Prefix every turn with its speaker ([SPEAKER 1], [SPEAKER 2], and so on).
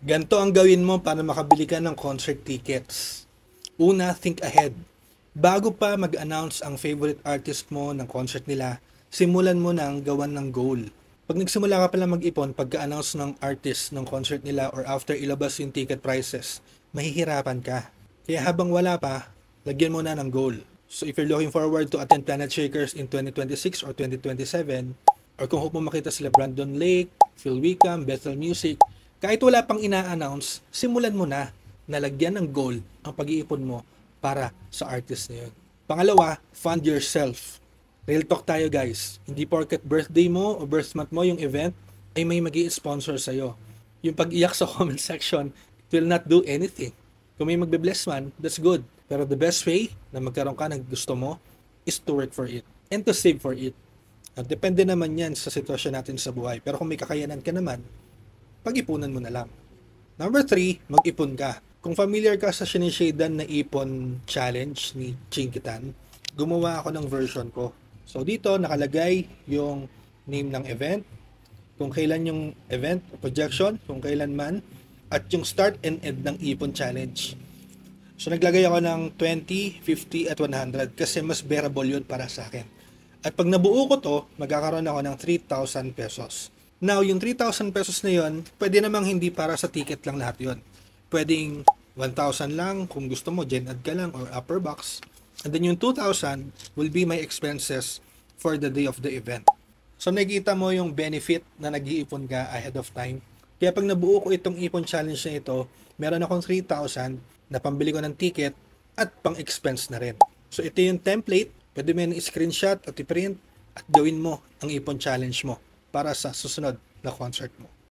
[SPEAKER 1] Ganto ang gawin mo para makabili ka ng concert tickets. Una, think ahead. Bago pa mag-announce ang favorite artist mo ng concert nila, simulan mo nang gawan ng goal. Pag nagsimula ka pala mag-ipon pagka-announce ng artist ng concert nila or after ilabas yung ticket prices, mahihirapan ka. Kaya habang wala pa, lagyan mo na ng goal. So if you're looking forward to attend Planet Shakers in 2026 or 2027, or kung hope mo makita sila Brandon Lake, Phil Wickham, Bethel Music, kahit wala pang ina-announce, simulan mo na nalagyan ng goal ang pag-iipon mo para sa artist na yun. Pangalawa, fund yourself. Real talk tayo guys. Hindi porket birthday mo o birth month mo yung event, ay may magi sponsor sa'yo. Yung pag-iyak sa comment section, it will not do anything. Kung may magbe-bless man, that's good. Pero the best way na magkaroon ka ng gusto mo is to work for it and to save for it. At depende naman yan sa sitwasyon natin sa buhay. Pero kung may kakayanan ka naman, pag-ipunan mo na lang. Number 3, mag-ipon ka. Kung familiar ka sa sinishadan na ipon challenge ni Chinkitan, gumawa ako ng version ko. So dito nakalagay yung name ng event, kung kailan yung event, projection, kung kailan man, at yung start and end ng ipon challenge. So naglagay ako ng 20, 50 at 100 kasi mas bearable yun para sa akin. At pag nabuo ko to, magkakaroon ako ng 3,000 pesos. Now, yung 3,000 pesos na yun, pwede namang hindi para sa ticket lang lahat yun. Pwedeng 1,000 lang kung gusto mo, gen ad ka lang or upper box. And then yung 2,000 will be my expenses for the day of the event. So nakikita mo yung benefit na nag-iipon ka ahead of time. Kaya pag nabuo ko itong ipon challenge na ito, meron akong 3,000 na pambili ko ng ticket at pang-expense na rin. So ito yung template, pwede mo yung screenshot at i-print at gawin mo ang ipon challenge mo para sa susunod na concert mo.